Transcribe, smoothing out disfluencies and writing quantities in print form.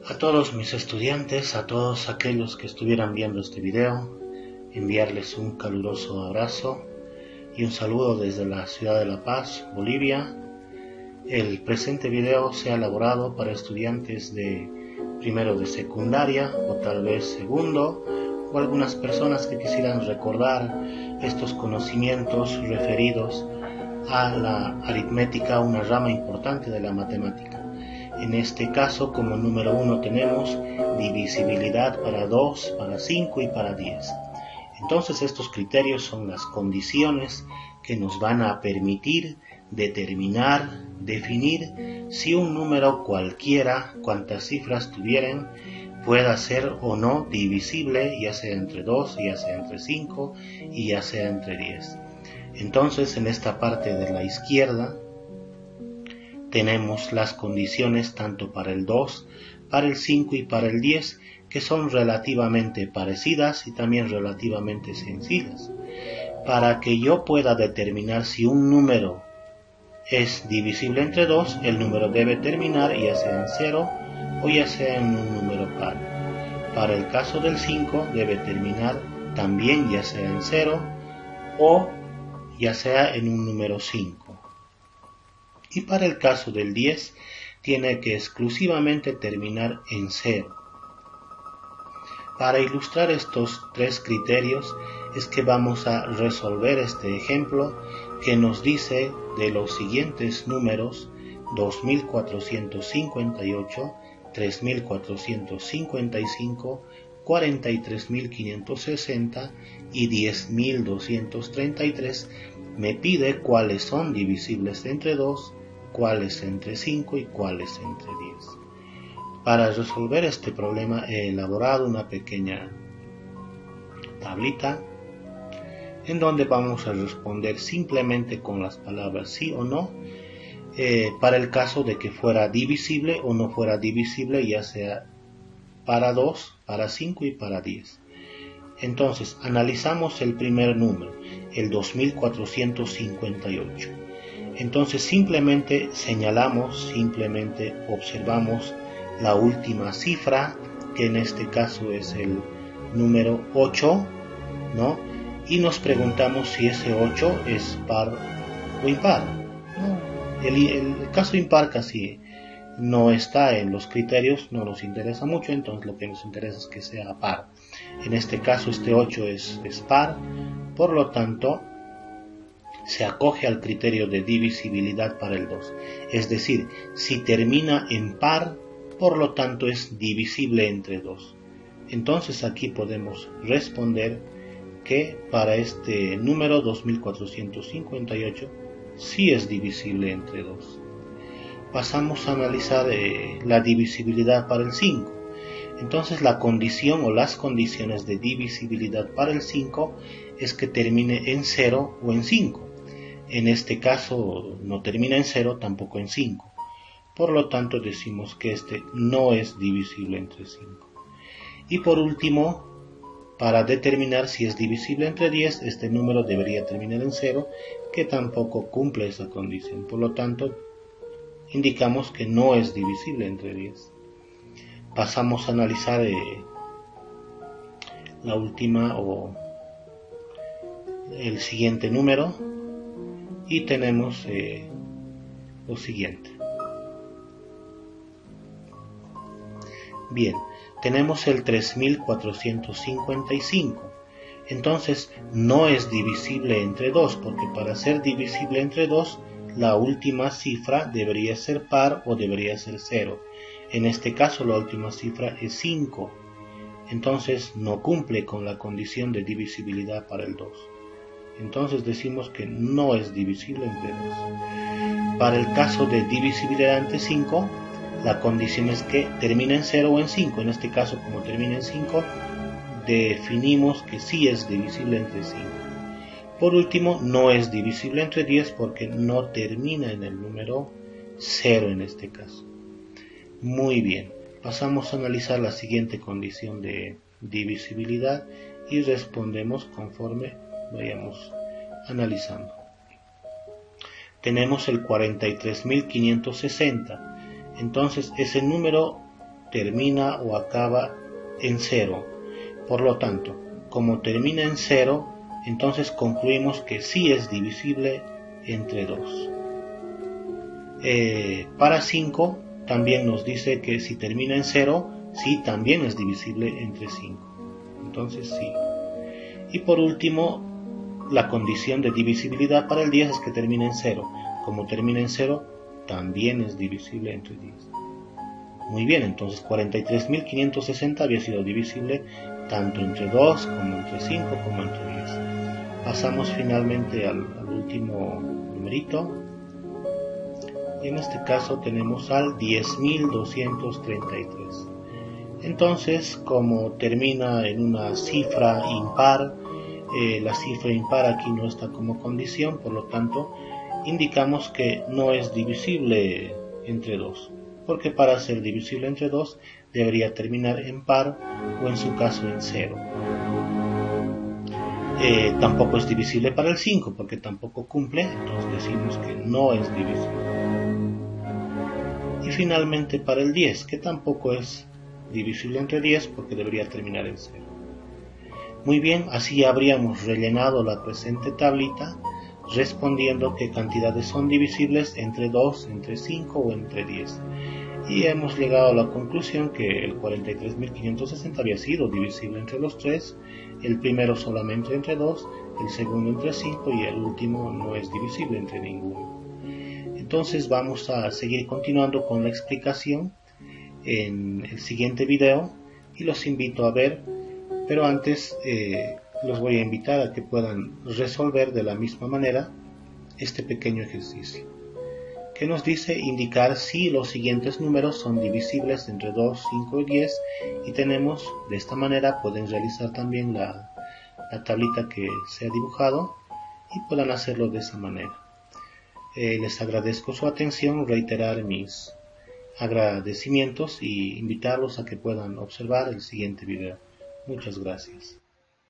A todos mis estudiantes, a todos aquellos que estuvieran viendo este video, enviarles un caluroso abrazo y un saludo desde la ciudad de La Paz, Bolivia. El presente video se ha elaborado para estudiantes de primero de secundaria o tal vez segundo, o algunas personas que quisieran recordar estos conocimientos referidos a la aritmética, una rama importante de la matemática. En este caso, como número 1 tenemos divisibilidad para 2, para 5 y para 10. Entonces estos criterios son las condiciones que nos van a permitir determinar, definir si un número cualquiera, cuantas cifras tuvieran, pueda ser o no divisible, ya sea entre 2, ya sea entre 5 y ya sea entre 10. Entonces en esta parte de la izquierda tenemos las condiciones tanto para el 2, para el 5 y para el 10, que son relativamente parecidas y también relativamente sencillas. Para que yo pueda determinar si un número es divisible entre 2, el número debe terminar ya sea en 0 o ya sea en un número par. Para el caso del 5 debe terminar también ya sea en 0 o ya sea en un número 5. Y para el caso del 10 tiene que exclusivamente terminar en 0. Para ilustrar estos tres criterios es que vamos a resolver este ejemplo que nos dice de los siguientes números: 2458, 3455, 43560 y 10233. Me pide cuáles son divisibles entre 2, cuáles entre 5 y cuáles entre 10. Para resolver este problema he elaborado una pequeña tablita en donde vamos a responder simplemente con las palabras sí o no, para el caso de que fuera divisible o no fuera divisible, ya sea para 2, para 5 y para 10. Entonces analizamos el primer número, el 2458. Entonces simplemente señalamos, simplemente observamos la última cifra, que en este caso es el número 8, ¿no? Y nos preguntamos si ese 8 es par o impar, ¿no? El caso impar casi no está en los criterios, no nos interesa mucho, entonces lo que nos interesa es que sea par. En este caso este 8 es par, por lo tanto se acoge al criterio de divisibilidad para el 2. Es decir, si termina en par, por lo tanto es divisible entre 2. Entonces aquí podemos responder que para este número 2458 sí es divisible entre 2. Pasamos a analizar la divisibilidad para el 5. Entonces la condición o las condiciones de divisibilidad para el 5 es que termine en 0 o en 5. En este caso no termina en 0, tampoco en 5. Por lo tanto decimos que este no es divisible entre 5. Y por último, para determinar si es divisible entre 10, este número debería terminar en 0, que tampoco cumple esa condición. Por lo tanto, indicamos que no es divisible entre 10. Pasamos a analizar la última o el siguiente número y tenemos lo siguiente. Bien, tenemos el 3455. Entonces no es divisible entre 2, porque para ser divisible entre 2, la última cifra debería ser par o debería ser 0. En este caso la última cifra es 5. Entonces no cumple con la condición de divisibilidad para el 2. Entonces decimos que no es divisible entre 2. Para el caso de divisibilidad entre 5, la condición es que termine en 0 o en 5. En este caso, como termina en 5, definimos que sí es divisible entre 5. Por último, no es divisible entre 10 porque no termina en el número 0 en este caso. Muy bien, pasamos a analizar la siguiente condición de divisibilidad y respondemos conforme vayamos analizando. Tenemos el 43560. Entonces ese número termina o acaba en 0. Por lo tanto, como termina en 0, entonces concluimos que sí es divisible entre 2. Para 5 también nos dice que si termina en 0, sí también es divisible entre 5. Entonces sí. Y por último, la condición de divisibilidad para el 10 es que termine en 0. Como termina en 0, también es divisible entre 10. Muy bien, entonces 43.560 había sido divisible tanto entre 2 como entre 5 como entre 10. Pasamos finalmente al último numerito. Y en este caso tenemos al 10.233. Entonces, como termina en una cifra impar, la cifra impar aquí no está como condición, por lo tanto, indicamos que no es divisible entre 2. Porque para ser divisible entre 2 debería terminar en par o en su caso en 0. Tampoco es divisible para el 5 porque tampoco cumple, entonces decimos que no es divisible. Y finalmente para el 10, que tampoco es divisible entre 10 porque debería terminar en 0. Muy bien, así habríamos rellenado la presente tablita respondiendo qué cantidades son divisibles entre 2, entre 5 o entre 10. Y hemos llegado a la conclusión que el 43.560 había sido divisible entre los 3, el primero solamente entre 2, el segundo entre 5 y el último no es divisible entre ninguno. Entonces vamos a seguir continuando con la explicación en el siguiente video y los invito a ver, pero antes los voy a invitar a que puedan resolver de la misma manera este pequeño ejercicio que nos dice indicar si los siguientes números son divisibles entre 2, 5 y 10 y tenemos de esta manera, pueden realizar también la tablita que se ha dibujado y puedan hacerlo de esa manera. Les agradezco su atención, reiterar mis agradecimientos y invitarlos a que puedan observar el siguiente video. Muchas gracias.